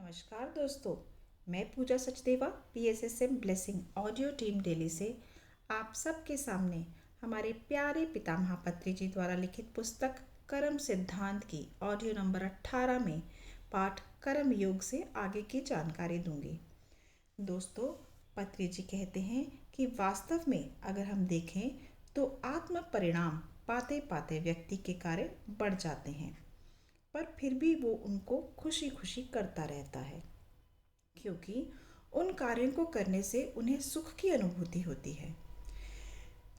नमस्कार दोस्तों, मैं Pooja Sachdeva PSSM blessing audio team Delhi से आप सबके सामने हमारे प्यारे पितामह पत्री जी द्वारा लिखित पुस्तक कर्म सिद्धांत की ऑडियो नंबर 18 में पाठ कर्म योग से आगे की जानकारी दूंगी। दोस्तों, पत्री जी कहते हैं कि वास्तव में अगर हम देखें तो आत्म परिणाम पाते पाते व्यक्ति के कार्य बढ़ जाते हैं, पर फिर भी वो उनको खुशी खुशी करता रहता है, क्योंकि उन कार्यों को करने से उन्हें सुख की अनुभूति होती है।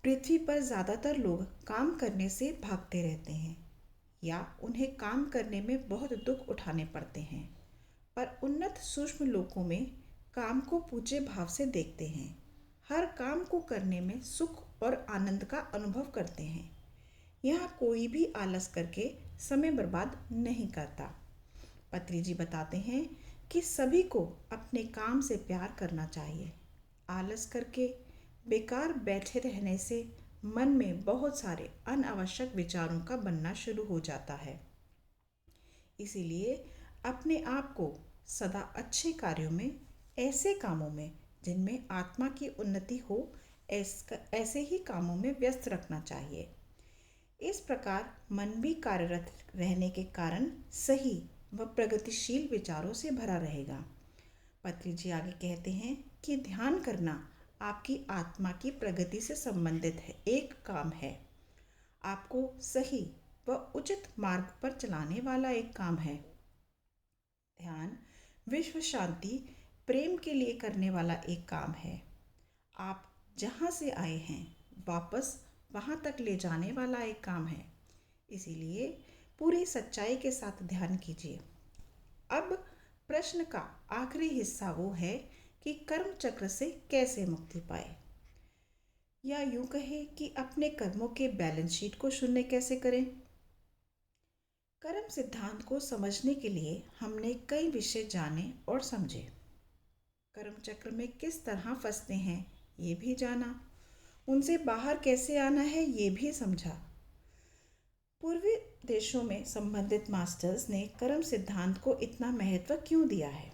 पृथ्वी पर ज़्यादातर लोग काम करने से भागते रहते हैं या उन्हें काम करने में बहुत दुख उठाने पड़ते हैं, पर उन्नत सूक्ष्म लोकों में काम को पूज्य भाव से देखते हैं, हर काम को करने में सुख और आनंद का अनुभव करते हैं। यहाँ कोई भी आलस करके समय बर्बाद नहीं करता। पत्री जी बताते हैं कि सभी को अपने काम से प्यार करना चाहिए। आलस करके बेकार बैठे रहने से मन में बहुत सारे अनावश्यक विचारों का बनना शुरू हो जाता है। इसीलिए अपने आप को सदा अच्छे कार्यों में, ऐसे कामों में जिनमें आत्मा की उन्नति हो, ऐसे ही कामों में व्यस्त रखना चाहिए। इस प्रकार मन भी कार्यरत रहने के कारण सही व प्रगतिशील विचारों से भरा रहेगा। पत्री जी आगे कहते हैं कि ध्यान करना आपकी आत्मा की प्रगति से संबंधित है एक काम है, आपको सही व उचित मार्ग पर चलाने वाला एक काम है। ध्यान विश्व शांति प्रेम के लिए करने वाला एक काम है। आप जहाँ से आए हैं वापस वहाँ तक ले जाने वाला एक काम है। इसीलिए पूरी सच्चाई के साथ ध्यान कीजिए। अब प्रश्न का आखिरी हिस्सा वो है कि कर्म चक्र से कैसे मुक्ति पाए, या यूं कहे कि अपने कर्मों के बैलेंस शीट को शून्य कैसे करें। कर्म सिद्धांत को समझने के लिए हमने कई विषय जाने और समझे। कर्म चक्र में किस तरह फंसते हैं ये भी जाना, उनसे बाहर कैसे आना है ये भी समझा। पूर्वी देशों में संबंधित मास्टर्स ने कर्म सिद्धांत को इतना महत्व क्यों दिया है?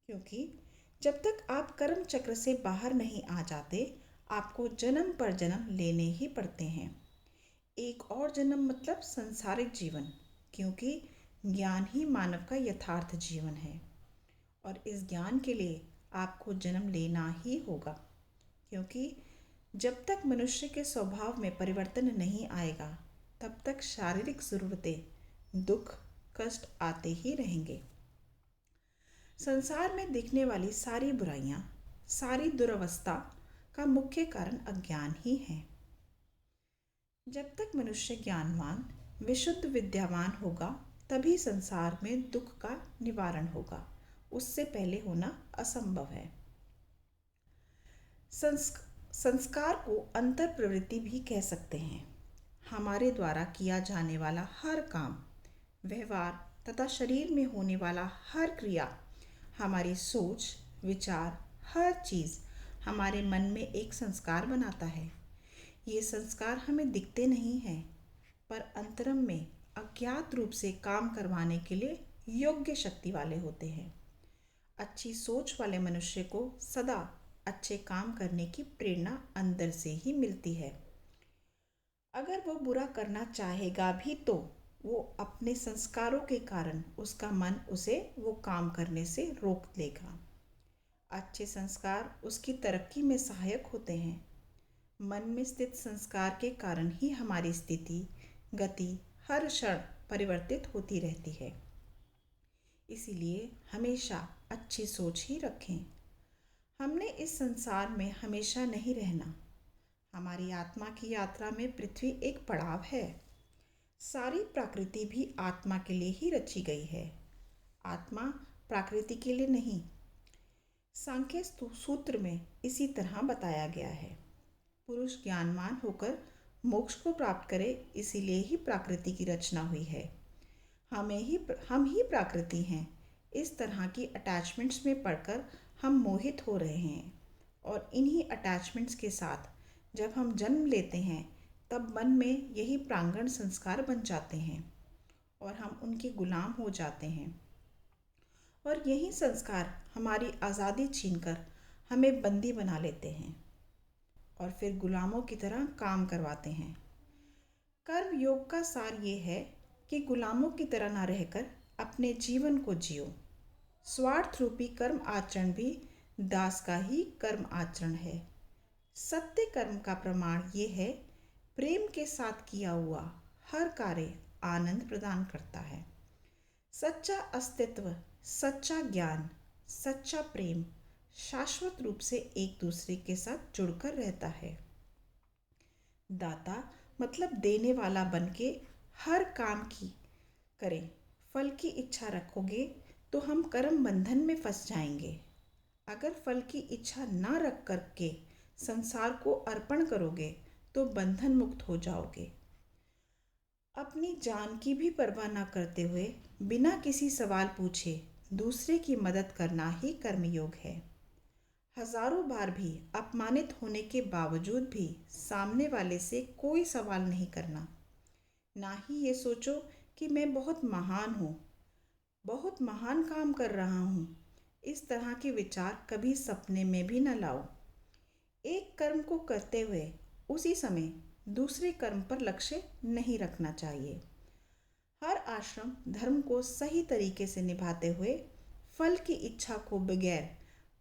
क्योंकि जब तक आप कर्म चक्र से बाहर नहीं आ जाते, आपको जन्म पर जन्म लेने ही पड़ते हैं। एक और जन्म मतलब संसारिक जीवन, क्योंकि ज्ञान ही मानव का यथार्थ जीवन है और इस ज्ञान के लिए आपको जन्म लेना ही होगा, क्योंकि जब तक मनुष्य के स्वभाव में परिवर्तन नहीं आएगा तब तक शारीरिक ज़रूरतें, दुख, कष्ट आते ही रहेंगे। संसार में दिखने वाली सारी बुराइयां, सारी दुर्अवस्था का मुख्य कारण अज्ञान ही है। जब तक मनुष्य ज्ञानवान, विशुद्ध विद्यावान होगा तभी संसार में दुख का निवारण होगा, उससे पहले होना असंभव है। संस्कार को अंतर प्रवृत्ति भी कह सकते हैं। हमारे द्वारा किया जाने वाला हर काम, व्यवहार तथा शरीर में होने वाला हर क्रिया, हमारी सोच, विचार, हर चीज़ हमारे मन में एक संस्कार बनाता है। ये संस्कार हमें दिखते नहीं हैं, पर अंतरम में अज्ञात रूप से काम करवाने के लिए योग्य शक्ति वाले होते हैं। अच्छी सोच वाले मनुष्य को सदा अच्छे काम करने की प्रेरणा अंदर से ही मिलती है। अगर वो बुरा करना चाहेगा भी तो वो अपने संस्कारों के कारण उसका मन उसे वो काम करने से रोक लेगा। अच्छे संस्कार उसकी तरक्की में सहायक होते हैं। मन में स्थित संस्कार के कारण ही हमारी स्थिति, गति हर क्षण परिवर्तित होती रहती है। इसीलिए हमेशा अच्छी सोच ही रखें। हमने इस संसार में हमेशा नहीं रहना। हमारी आत्मा की यात्रा में पृथ्वी एक पड़ाव है। सारी प्रकृति भी आत्मा के लिए ही रची गई है, आत्मा प्रकृति के लिए नहीं। सांख्य सूत्र में इसी तरह बताया गया है। पुरुष ज्ञानवान होकर मोक्ष को प्राप्त करे, इसीलिए ही प्रकृति की रचना हुई है। हम ही प्रकृति हैं। इस तरह की अटैचमेंट्स में पड़कर हम मोहित हो रहे हैं, और इन्हीं अटैचमेंट्स के साथ जब हम जन्म लेते हैं तब मन में यही प्रांगण संस्कार बन जाते हैं और हम उनके गुलाम हो जाते हैं। और यही संस्कार हमारी आज़ादी छीनकर हमें बंदी बना लेते हैं और फिर गुलामों की तरह काम करवाते हैं। कर्म योग का सार ये है कि गुलामों की तरह ना रहकर अपने जीवन को जियो। स्वार्थ रूपी कर्म आचरण भी दास का ही कर्म आचरण है। सत्य कर्म का प्रमाण ये है, प्रेम के साथ किया हुआ हर कार्य आनंद प्रदान करता है। सच्चा अस्तित्व, सच्चा ज्ञान, सच्चा प्रेम शाश्वत रूप से एक दूसरे के साथ जुड़कर रहता है। दाता मतलब देने वाला बन के हर काम की करें। फल की इच्छा रखोगे तो हम कर्म बंधन में फंस जाएंगे। अगर फल की इच्छा ना रख करके संसार को अर्पण करोगे तो बंधन मुक्त हो जाओगे। अपनी जान की भी परवाह ना करते हुए बिना किसी सवाल पूछे दूसरे की मदद करना ही कर्मयोग है। हजारों बार भी अपमानित होने के बावजूद भी सामने वाले से कोई सवाल नहीं करना। ना ही ये सोचो कि मैं बहुत महान हूँ, बहुत महान काम कर रहा हूँ। इस तरह के विचार कभी सपने में भी न लाओ। एक कर्म को करते हुए उसी समय दूसरे कर्म पर लक्ष्य नहीं रखना चाहिए। हर आश्रम धर्म को सही तरीके से निभाते हुए फल की इच्छा को बगैर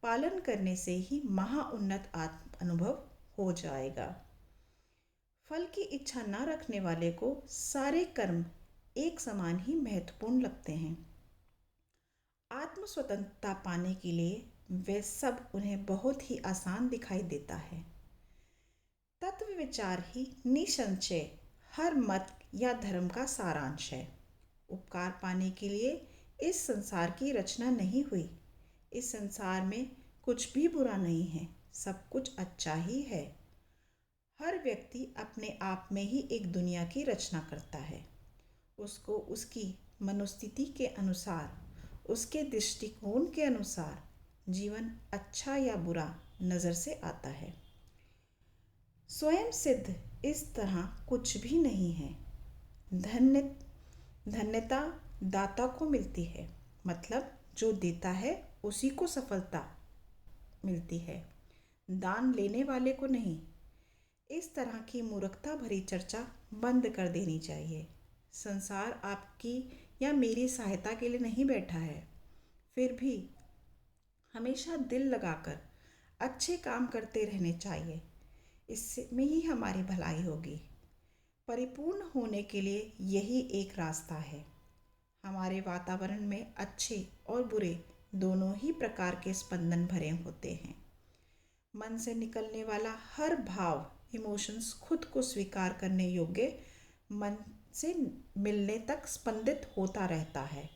पालन करने से ही महाउन्नत आत्म अनुभव हो जाएगा। फल की इच्छा न रखने वाले को सारे कर्म एक समान ही महत्वपूर्ण लगते हैं। आत्म स्वतंत्रता पाने के लिए वे सब उन्हें बहुत ही आसान दिखाई देता है। तत्व विचार ही निसंशय हर मत या धर्म का सारांश है। उपकार पाने के लिए इस संसार की रचना नहीं हुई। इस संसार में कुछ भी बुरा नहीं है, सब कुछ अच्छा ही है। हर व्यक्ति अपने आप में ही एक दुनिया की रचना करता है। उसको उसकी मनोस्थिति के अनुसार, उसके दृष्टिकोण के अनुसार जीवन अच्छा या बुरा नज़र से आता है। स्वयं सिद्ध इस तरह कुछ भी नहीं है। धन्यता दाता को मिलती है, मतलब जो देता है उसी को सफलता मिलती है, दान लेने वाले को नहीं। इस तरह की मूर्खता भरी चर्चा बंद कर देनी चाहिए। संसार आपकी या मेरी सहायता के लिए नहीं बैठा है। फिर भी हमेशा दिल लगाकर अच्छे काम करते रहने चाहिए। इससे में ही हमारी भलाई होगी। परिपूर्ण होने के लिए यही एक रास्ता है। हमारे वातावरण में अच्छे और बुरे दोनों ही प्रकार के स्पंदन भरे होते हैं। मन से निकलने वाला हर भाव, इमोशंस खुद को स्वीकार करने योग्य मन से मिलने तक स्पंदित होता रहता है।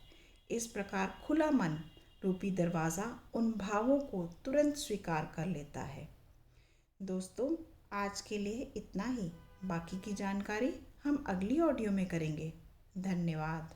इस प्रकार खुला मन रूपी दरवाज़ा उन भावों को तुरंत स्वीकार कर लेता है। दोस्तों, आज के लिए इतना ही। बाकी की जानकारी हम अगली ऑडियो में करेंगे। धन्यवाद।